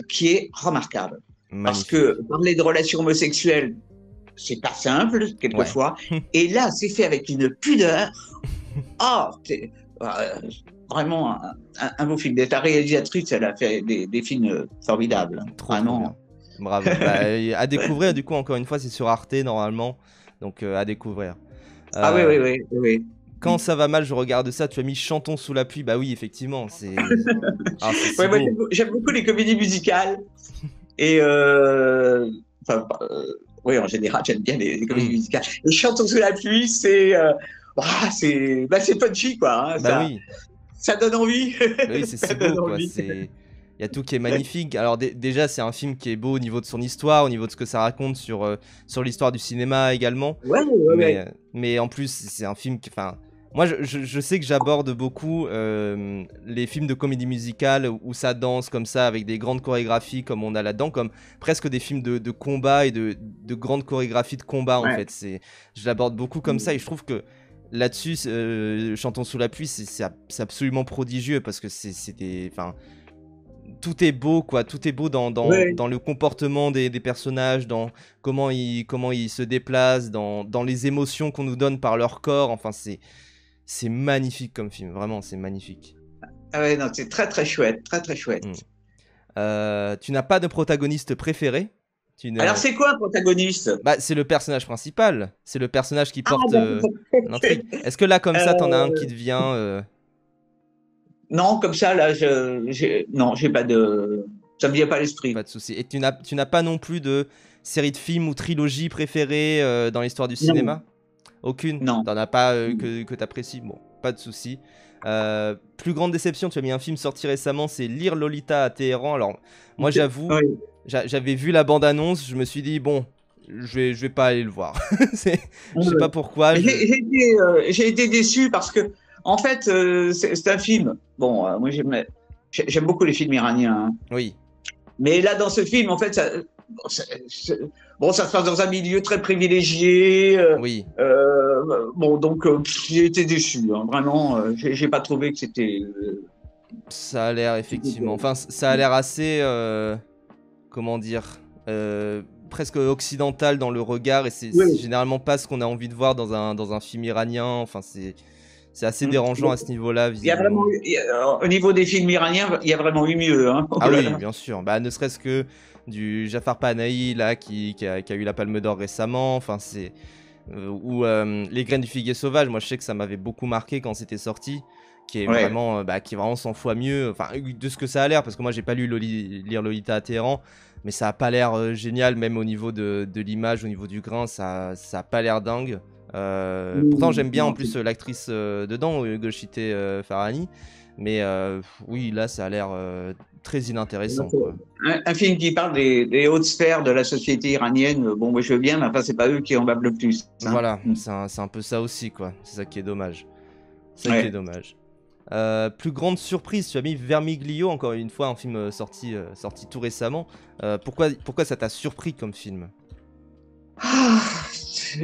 qui est remarquable. Parce que Magnifique. parler de relations homosexuelles, c'est pas simple, Ouais. quelquefois. Et là, c'est fait avec une pudeur. Oh, c'est vraiment un beau film. La réalisatrice, elle a fait des films formidables. Trop trop bien. Vraiment. Bravo. Bah, à découvrir du coup encore une fois c'est sur Arte normalement. Donc à découvrir. Ah oui, Euh, oui, oui, oui. Quand ça va mal je regarde ça, tu as mis Chantons sous la pluie. Bah oui effectivement c'est. Ah c'est si Ouais, moi, beau. j'aime beaucoup les comédies musicales. Et enfin, oui, en général, j'aime bien les comédies Hmm. musicales. Et Chantons sous la pluie, c'est punchy, quoi. Hein, Bah oui. ça donne envie. Bah oui c'est Ça si beau donne quoi. envie. Il y a tout qui est magnifique. Alors déjà c'est un film qui est beau au niveau de son histoire, au niveau de ce que ça raconte sur l'histoire du cinéma également. Ouais, ouais, ouais. Mais en plus, c'est un film qui. Enfin, moi, je sais que j'aborde beaucoup les films de comédie musicale où ça danse comme ça, avec des grandes chorégraphies comme on a là-dedans, comme presque des films de combat et de grandes chorégraphies de combat, en Ouais. fait. Je l'aborde beaucoup comme ça et je trouve que là-dessus, Chantons sous la pluie, c'est absolument prodigieux parce que enfin, tout est beau, quoi. Tout est beau Ouais. dans le comportement des personnages, dans comment ils se déplacent, dans les émotions qu'on nous donne par leur corps. Enfin, c'est magnifique comme film, vraiment, c'est magnifique. Ah ouais, non, c'est très, très chouette. Très, très Mm. chouette. Tu n'as pas de protagoniste préféré? Tu Alors, ne... c'est quoi un protagoniste? Bah, c'est le personnage principal. C'est le personnage qui Ah, porte d'accord. l'intrigue. Est-ce que là, comme ça, t'en as un qui Euh, te vient non, comme ça, là, non, j'ai pas de. Ça me vient pas à Pas l'esprit. de souci. Et tu n'as pas non plus de série de films ou trilogie préférée dans l'histoire du Non, cinéma? Aucune. non. T'en as pas que t'apprécies? Bon, pas de souci. Plus grande déception, tu as mis un film sorti récemment, c'est Lire Lolita à Téhéran. Alors, moi j'avoue, Oui. j'avais vu la bande-annonce, je me suis dit, bon, je vais pas aller le voir. Je sais pas pourquoi. J'ai été déçu parce que, en fait, c'est un film. Bon, moi, j'aime beaucoup les films iraniens. Hein. Oui, Mais là, dans ce film, en fait, bon, ça se passe dans un milieu très privilégié. oui. Bon, donc, j'ai été déçu. Hein. Vraiment, j'ai pas trouvé que c'était. Ça a l'air effectivement. Enfin, ça a l'air assez. Comment dire? presque occidental dans le regard, et c'est généralement pas ce qu'on a envie de voir dans un film iranien. Enfin, c'est assez dérangeant à ce niveau-là, visiblement. Au niveau des films iraniens, il y a vraiment eu mieux. Hein. Ah oui, bien sûr. Bah, ne serait-ce que du Jafar Panahi, là, qui a eu la Palme d'Or récemment. Enfin, c'est... ou Les Graines du Figuier Sauvage, moi je sais que ça m'avait beaucoup marqué quand c'était sorti, qui est vraiment 100 fois mieux, enfin, de ce que ça a l'air, parce que moi j'ai pas lu lire Lolita à Téhéran, mais ça a pas l'air génial, même au niveau de l'image, au niveau du grain, ça a pas l'air dingue. Pourtant j'aime bien en plus l'actrice dedans, Golshite Farahani, mais oui, là ça a l'air très inintéressant, quoi. Un film qui parle des hautes sphères de la société iranienne, bon, moi je veux bien, mais enfin c'est pas eux qui en babent le plus. Hein. Voilà, c'est un peu ça aussi, quoi. C'est ça qui est dommage. C'est ça qui est dommage. Plus grande surprise, tu as mis Vermiglio, encore une fois, un film sorti tout récemment. Pourquoi ça t'a surpris comme film?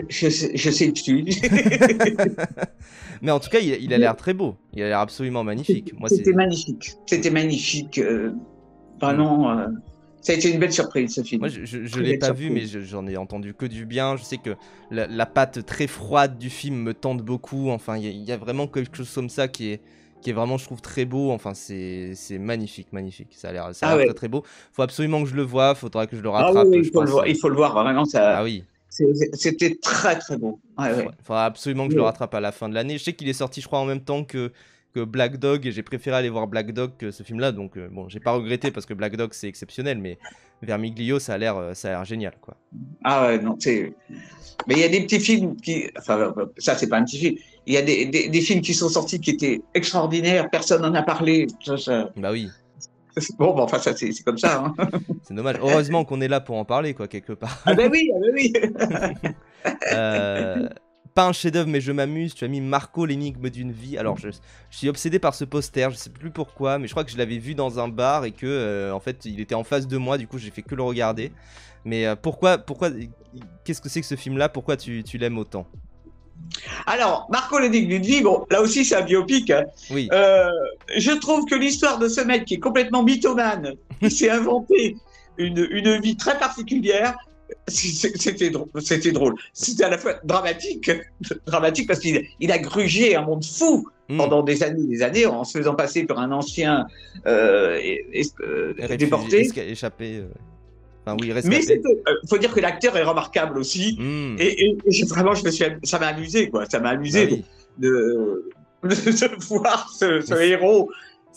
Je sais dessus. Mais en tout cas, il a l'air très beau. Il a l'air absolument magnifique. C'était magnifique. C'était magnifique. Vraiment, ça a été une belle surprise, ce film. Moi, je l'ai pas vu, mais j'en ai entendu que du bien. Je sais que la patte très froide du film me tente beaucoup. Enfin, il y a vraiment quelque chose comme ça qui est vraiment, je trouve, très beau. Enfin, c'est magnifique, magnifique. Ça a l'air très, très beau. Faut absolument que je le voie. Faudra que je le rattrape. Oui, il faut le voir, vraiment. Ça... Ah oui. C'était très, très beau. Faudra absolument que je le rattrape à la fin de l'année. Je sais qu'il est sorti, je crois, en même temps que Black Dog, et j'ai préféré aller voir Black Dog que ce film-là. Donc, bon, j'ai pas regretté parce que Black Dog, c'est exceptionnel. Mais Vermiglio, ça a l'air génial, quoi. Ah ouais, non, c'est... Mais il y a des petits films qui... Enfin, ça, c'est pas un petit film. Il y a des films qui sont sortis qui étaient extraordinaires. Personne n'en a parlé. Bah oui. Bon, enfin, ça, c'est comme ça. Hein. C'est dommage. Heureusement qu'on est là pour en parler, quoi, quelque part. Ah ben oui, ah ben oui. Pas un chef-d'œuvre, mais je m'amuse. Tu as mis Marco, l'énigme d'une vie. Alors, je suis obsédé par ce poster. Je sais plus pourquoi, mais je crois que je l'avais vu dans un bar et que, en fait, il était en face de moi. Du coup, j'ai fait que le regarder. Mais pourquoi qu'est-ce que c'est que ce film-là? Pourquoi tu l'aimes autant? Alors, Marco, l'énigme d'une vie, bon, là aussi, c'est un biopic. Hein. Oui. Je trouve que l'histoire de ce mec qui est complètement mythomane, qui s'est inventé une vie très particulière, c'était drôle. C'était à la fois dramatique parce qu'il a grugé un monde fou pendant des années en se faisant passer pour un ancien déporté. Échappé. Enfin, oui, mais il faut dire que l'acteur est remarquable aussi. Et vraiment, ça m'a amusé, quoi. Ça m'a amusé de voir ce héros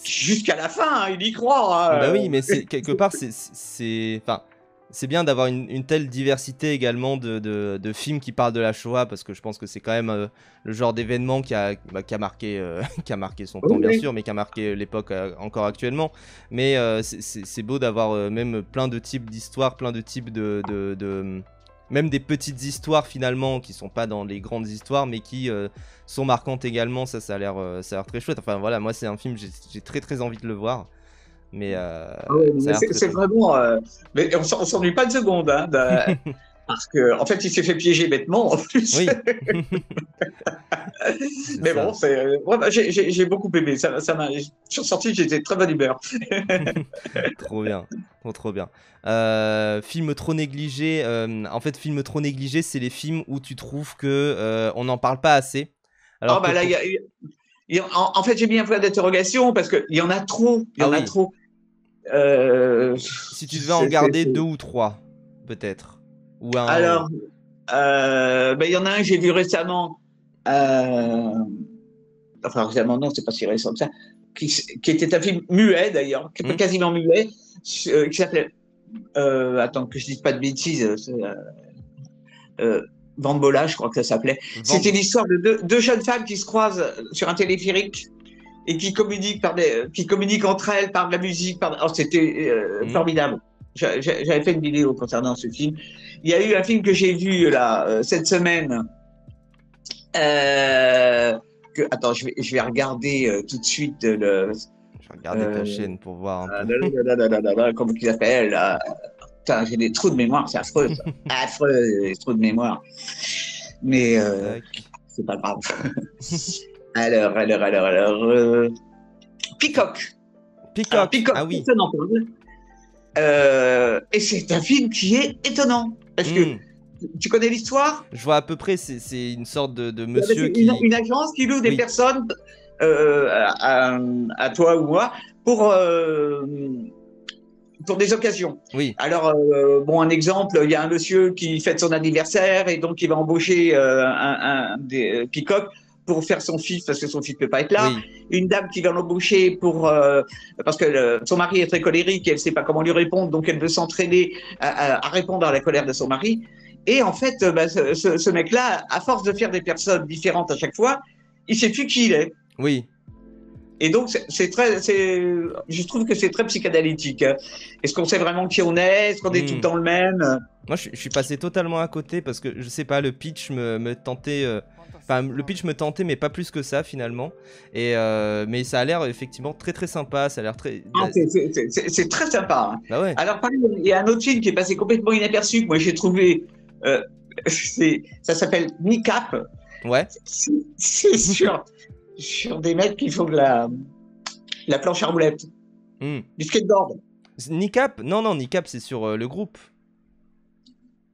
jusqu'à la fin. Hein, il y croit. Hein. Bah oui, mais quelque part, c'est bien d'avoir une telle diversité également de films qui parlent de la Shoah, parce que je pense que c'est quand même le genre d'événement qui a marqué son temps, bien sûr, mais qui a marqué l'époque encore actuellement. Mais c'est beau d'avoir même plein de types d'histoires, plein de types même des petites histoires finalement qui sont pas dans les grandes histoires, mais qui sont marquantes également. Ça a l'air très chouette. Enfin voilà, moi c'est un film, j'ai très très envie de le voir. Mais c'est vraiment. Mais on s'ennuie pas de seconde, hein, parce que en fait, il s'est fait piéger bêtement en plus. Oui. Mais bon, j'ai beaucoup aimé. Je suis sorti, j'étais très bonne humeur. Trop bien, trop bien. Film trop négligé. En fait, film trop négligé, c'est les films où tu trouves que on n'en parle pas assez. Alors là, en fait, j'ai mis un point d'interrogation parce qu'il y en a trop. Il y en a trop. Si tu devais en garder 2 ou 3, peut-être. Ou un. Alors, il y en a un que j'ai vu récemment. Enfin, récemment, non, c'est pas si récent que ça. Qui était un film muet d'ailleurs, quasiment muet, qui s'appelait. Attends, que je dise pas de bêtises. Bambola, je crois que ça s'appelait. C'était l'histoire de deux jeunes femmes qui se croisent sur un téléphérique et qui communiquent entre elles par de la musique. C'était formidable. J'avais fait une vidéo concernant ce film. Il y a eu un film que j'ai vu là cette semaine. Attends, je vais regarder tout de suite Je vais regarder ta chaîne pour voir un peu. Comment il s'appelle Putain, j'ai des trous de mémoire, c'est affreux. Affreux, des trous de mémoire. Mais c'est pas grave. Alors. Peacock. Peacock. Ah oui. Personne n'en parle. Et c'est un film qui est étonnant. Parce que Hmm. tu connais l'histoire? Je vois à peu près, c'est une sorte de C'est monsieur une agence qui loue des Oui, personnes à toi ou moi pour, euh, pour des occasions. oui, Alors, bon, un exemple, il y a un monsieur qui fête son anniversaire et donc il va embaucher des peacock pour faire son fils parce que son fils ne peut pas être là. oui, Une dame qui va l'embaucher pour parce que son mari est très colérique et elle ne sait pas comment lui répondre, donc elle veut s'entraîner à répondre à la colère de son mari. Et en fait, bah, ce mec-là, à force de faire des personnes différentes à chaque fois, il sait plus qui il est. oui. Et donc, je trouve que c'est très psychanalytique. Est-ce qu'on sait vraiment qui on est? Est-ce qu'on est tout le Hmm. temps le même? Moi, je suis passé totalement à côté parce que je sais pas, le pitch me tentait. Enfin, le pitch me tentait, mais pas plus que ça finalement. Mais ça a l'air effectivement très très sympa. Ça a l'air très. Ah, c'est très sympa. Hein. Bah ouais, Alors, pareil, il y a un autre film qui est passé complètement inaperçu que moi j'ai trouvé. Euh, ça s'appelle Kneecap. ouais. C'est sur des mecs qui font de la planche à roulettes, Hmm. du skateboard. Niqab? Non, non, Niqab, c'est sur le groupe.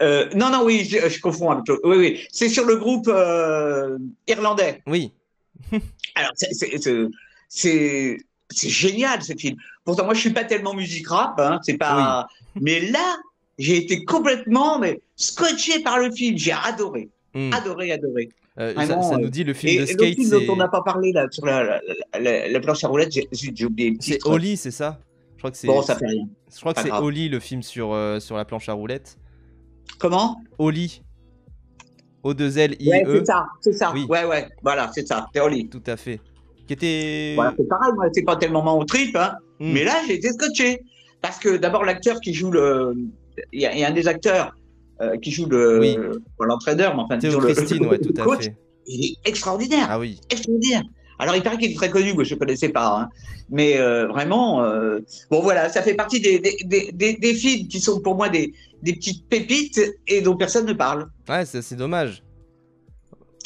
Non, non, oui, je confonds avec l'autre. Oui, oui. C'est sur le groupe irlandais. Oui, Alors, c'est c'est génial ce film. Pourtant, moi, je suis pas tellement musique rap, hein, c'est oui. pas. Mais là, j'ai été complètement scotché par le film. J'ai adoré, Hmm. adoré, adoré. Ça Vraiment. nous dit le film de Et l'autre skate, film dont on n'a c'est. pas parlé là sur la planche à roulettes, j'ai oublié le C'est titre. Oli, c'est ça? Je crois que Bon, ça fait rien, Je crois que pas c'est grave. Oli le film sur la planche à roulettes. Comment? Oli, O2L-I-E. Ouais, c'est ça, c'est ça. Oui, Ouais, ouais, voilà, c'est ça. C'est Oli. tout à fait. Qui Voilà, était. c'est pareil, moi, c'est pas tellement mon trip, hein. Hmm. Mais là, j'ai été scotché. Parce que d'abord, l'acteur qui joue le. Il y a un des acteurs qui joue Oui, pas l'entraîneur, mais enfin, Théo disons Christine, ouais, tout le à coach. fait. Il est extraordinaire. Ah oui. Extraordinaire. Alors, il paraît qu'il est très connu, moi, je ne connaissais pas. Hein. Mais vraiment, bon, voilà, ça fait partie des films qui sont pour moi des petites pépites et dont personne ne parle. Ouais, c'est dommage.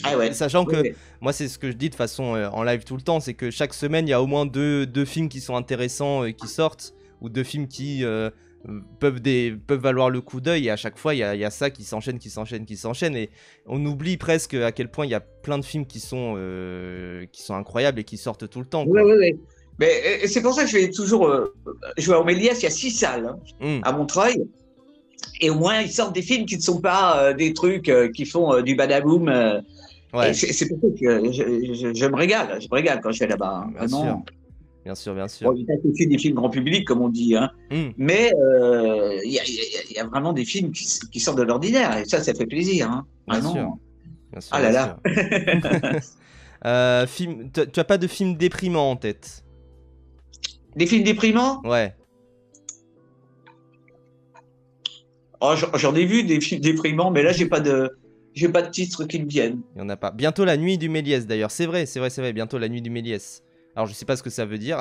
Ah ouais. Sachant Ouais, que ouais. moi, c'est ce que je dis de façon en live tout le temps, c'est que chaque semaine, il y a au moins deux films qui sont intéressants et qui sortent, ou deux films qui peuvent valoir le coup d'œil, et à chaque fois, il y a ça qui s'enchaîne, qui s'enchaîne, qui s'enchaîne, et on oublie presque à quel point il y a plein de films qui sont incroyables et qui sortent tout le temps, Ouais, quoi. ouais, ouais. Mais c'est pour ça que je vais toujours jouer à Méliès. Il y a 6 salles hein, Hmm. à Montreuil. Et au moins, ils sortent des films qui ne sont pas des trucs qui font du badaboum. Et Ouais, c'est pour ça que je me régale. Je me régale quand je vais là-bas. Hein, bien sûr, vraiment. bien sûr, bien Bon, sûr. il y a aussi des films grand public, comme on dit. Hein. Hmm. Mais il y a vraiment des films qui sortent de l'ordinaire. Et ça fait plaisir. Hein. Bien sûr, Vraiment. bien sûr, Ah là bien là. sûr. Tu as pas de film déprimant en tête? Des films déprimants. Ouais. Oh, j'en ai vu des films déprimants, mais là, j'ai pas de titres qui me viennent. Il y en a pas. Bientôt la nuit du Méliès d'ailleurs. C'est vrai, c'est vrai, c'est vrai. Bientôt la nuit du Méliès. Alors je sais pas ce que ça veut dire,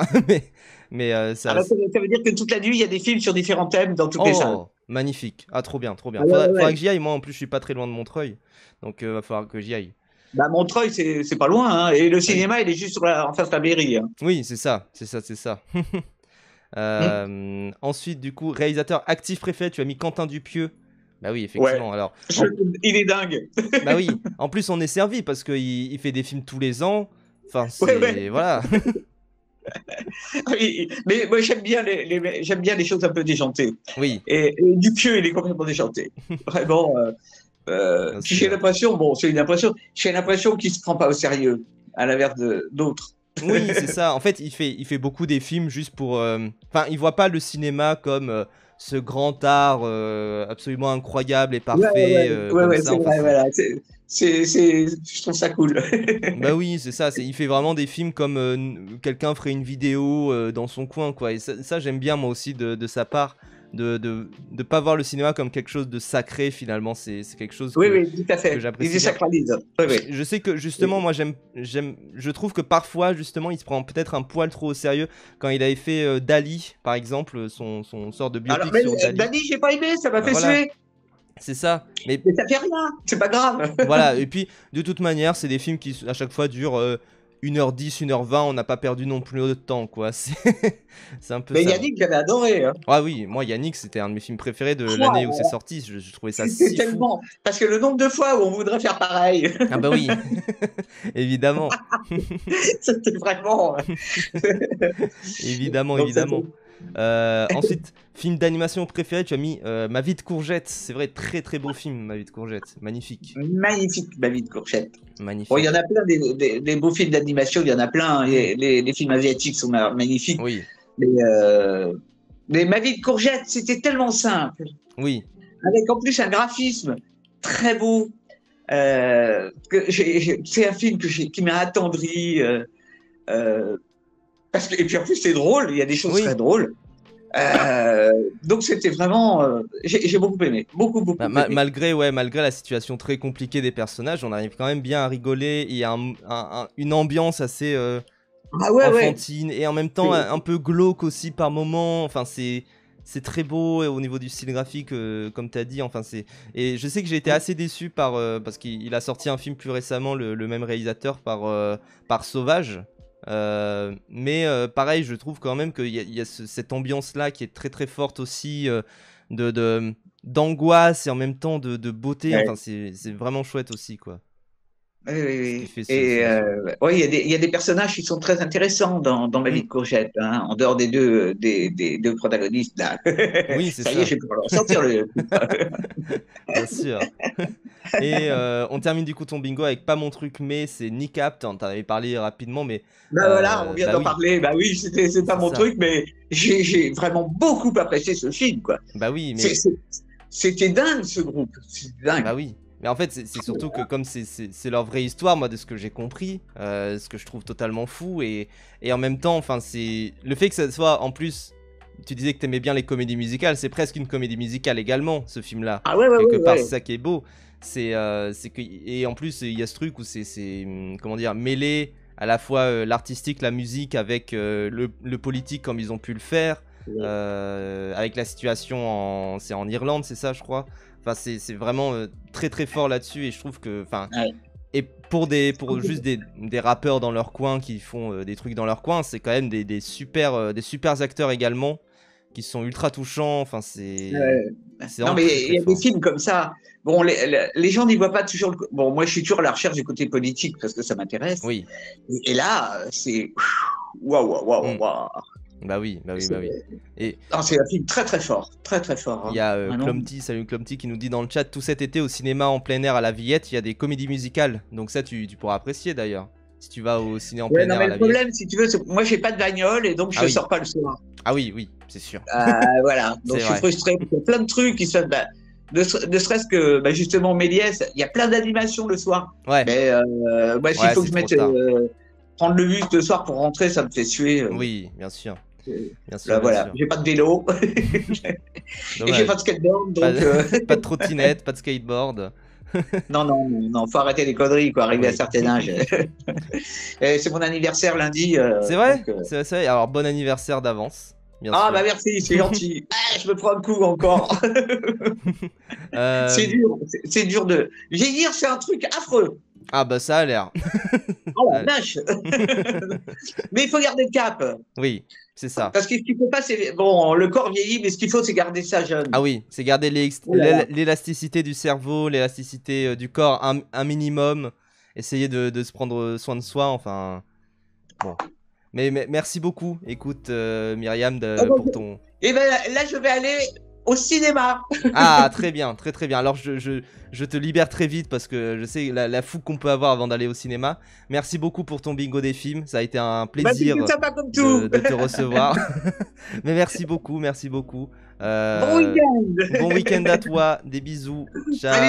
mais ça. Alors, ça veut dire que toute la nuit, il y a des films sur différents thèmes dans toutes les salles. Oh, magnifique. Ah, trop bien, trop bien. Ah ouais, ouais, Faudra ouais. que j'y aille. Moi, en plus, je suis pas très loin de Montreuil, donc va falloir que j'y aille. Bah, Montreuil, c'est pas loin. Hein. Et le Ah oui. cinéma, il est juste en face de la mairie. Hein. Oui, c'est ça, c'est ça, c'est ça. Hmm. Ensuite, du coup, réalisateur actif préféré, tu as mis Quentin Dupieux. Bah oui, Ouais. effectivement. Alors, Je- Il est dingue. bah oui. En plus, on est servi parce qu'il fait des films tous les ans. Enfin, Ouais, ouais. c'est voilà. Oui, mais moi, j'aime bien les choses un peu déjantées. Oui, Et Dupieux, il est complètement déjanté. Vraiment. bien Puis j'ai sûr. l'impression, bon, c'est une impression, j'ai l'impression qu'il se prend pas au sérieux, à l'inverse d'autres. Oui, c'est ça. En fait, il fait beaucoup des films juste pour. Enfin, il voit pas le cinéma comme ce grand art absolument incroyable et Ouais, parfait ouais, comme ouais, ça. c'est Enfin, vrai, voilà. Je trouve ça cool. bah oui, c'est ça. Il fait vraiment des films comme quelqu'un ferait une vidéo dans son coin, quoi. Et ça, j'aime bien moi aussi de sa part, de pas voir le cinéma comme quelque chose de sacré finalement. C'est quelque chose Oui, que oui, tout à que fait. Il j'apprécie bien. désacralise. Oui, oui. Je sais que justement, moi je trouve que parfois justement il se prend peut-être un poil trop au sérieux quand il avait fait Dali par exemple, son sort de Alors, biopic mais sur Dali. Dali, j'ai pas aimé, ça m'a Bah fait voilà, suer. c'est ça. Mais Mais ça fait rien, c'est pas grave. voilà, et puis de toute manière, c'est des films qui à chaque fois durent 1h10, 1h20, on n'a pas perdu non plus de temps, quoi. C'est un peu Mais ça. Yannick, j'avais adoré. Hein. Ah oui, moi, Yannick, c'était un de mes films préférés de Oh, l'année où c'est sorti. Je trouvais ça c'était si fou. tellement. Parce que le nombre de fois où on voudrait faire pareil, Ah bah oui, évidemment. c'était vraiment. Évidemment, Donc, évidemment. Ensuite, film d'animation préféré, tu as mis Ma vie de courgette. C'est vrai, très très beau film, Ma vie de courgette. Magnifique. magnifique, ma vie de courgette. Magnifique. Bon, il y en a plein des beaux films d'animation, il y en a plein. Les films asiatiques sont magnifiques. Oui, Mais Ma vie de courgette, c'était tellement simple. oui, Avec en plus un graphisme très beau. C'est un film qui m'a attendri. Et puis en plus, c'est drôle, il y a des choses Oui. très drôles. Donc c'était vraiment. J'ai beaucoup aimé. Beaucoup aimé. malgré la situation très compliquée des personnages, on arrive quand même bien à rigoler. Il y a une ambiance assez Ah ouais, enfantine et en même temps C'est- un peu glauque aussi par moment. Enfin, c'est très beau au niveau du style graphique, comme tu as dit. Enfin, et je sais que j'ai été assez déçu parce qu'il a sorti un film plus récemment, le même réalisateur, par Sauvage. Mais pareil, je trouve quand même qu'il y a cette ambiance-là qui est très très forte aussi, d'angoisse et en même temps de beauté. Ouais. Enfin, c'est vraiment chouette aussi, quoi. Oui, Ce oui, qui oui. fait Et ouais, il y a des personnages qui sont très intéressants dans Ma vie de courgette, hein, en dehors des deux protagonistes là. Oui, c'est Ça y est, ça. je vais pouvoir leur sortir le. Bien sûr. Et on termine du coup ton bingo avec pas mon truc, mais c'est Kneecap. T'en avais parlé rapidement, mais Ben voilà, on vient bah d'en oui, parler. Bah oui, c'est pas c'est mon ça. truc, mais j'ai vraiment beaucoup apprécié ce film, quoi. Bah oui, C'est- mais c'est- C'était dingue ce groupe, c'était dingue. bah oui. Mais en fait, c'est surtout que comme c'est leur vraie histoire, moi, de ce que j'ai compris, ce que je trouve totalement fou, et en même temps, enfin, c'est le fait que ça soit, en plus, tu disais que t'aimais bien les comédies musicales, c'est presque une comédie musicale également, ce film-là. Ah ouais, ouais, Quelque ouais, part, ouais. c'est ça qui est beau. C'est que, et en plus, il y a ce truc où comment dire, mêler à la fois l'artistique, la musique, avec le politique, comme ils ont pu le faire, avec la situation c'est en Irlande, c'est ça, je crois. Enfin, c'est vraiment très très fort là-dessus, et je trouve que, enfin, Ouais. et pour juste des rappeurs dans leur coin qui font des trucs dans leur coin, c'est quand même des super acteurs également qui sont ultra touchants. Enfin, c'est Non, vraiment mais très il très y a des fort. films comme ça. Bon, les gens n'y voient pas toujours. Bon, moi, je suis toujours à la recherche du côté politique parce que ça m'intéresse. Oui, Et là, c'est. Waouh, waouh, waouh, mm. waouh. Bah oui, bah oui, bah oui. Et Non, c'est un film très, très fort. Très, très fort. il Hein. y a Vraiment. Clumpty, salut Clumpty, qui nous dit dans le chat: tout cet été au cinéma en plein air à la Villette, il y a des comédies musicales. Donc ça, tu pourras apprécier d'ailleurs. Si tu vas au ciné en Ouais, plein non, air mais à le la Villette. problème, si tu veux, c'est que moi, j'ai pas de bagnole et donc je Ah ne oui, sors pas le soir. ah oui, oui, c'est sûr. Voilà. Donc, C'est je suis vrai. frustré. Il y a plein de trucs qui se passent. Ne serait-ce que, justement, Méliès, il y a plein d'animations le soir. Ouais, Mais s'il ouais, faut que c'est je trop mette. tard. Prendre le bus le soir pour rentrer, ça me fait suer. Oui, bien sûr. Bien Là, sûr, bien voilà, sûr. j'ai pas de vélo et j'ai Dommage. pas de skateboard, Pas, donc pas de trottinette, pas de skateboard. non, faut arrêter les conneries, quoi, arriver à un Oui. certain âge. Et c'est mon anniversaire lundi, C'est vrai, donc. c'est vrai. Alors, bon anniversaire d'avance, bien Ah sûr. bah merci, c'est gentil. Ah, je me prends un coup encore. C'est Euh, dur, c'est dur de vieillir, c'est un truc affreux. Ah bah ça a l'air. Oh Ça la a- vache. Mais il faut garder le cap, Oui, c'est ça. parce que ce qu'il faut pas, c'est bon, le corps vieillit, mais ce qu'il faut, c'est garder ça jeune. Ah oui, c'est garder Oh là là. l'élasticité du cerveau, l'élasticité du corps, un minimum. Essayer de se prendre soin de soi, enfin... Bon. Mais merci beaucoup, écoute, Myriam, Ah, donc, pour ton... et ben là, je vais aller au cinéma. Ah, très bien, très très bien. Alors je te libère très vite parce que je sais la fougue qu'on peut avoir avant d'aller au cinéma. Merci beaucoup pour ton bingo des films. Ça a été un Bah, plaisir c'était sympa comme tout. de te recevoir. Mais merci beaucoup, merci beaucoup. Bon week-end. Bon week-end à toi, des bisous. Ciao. Salut.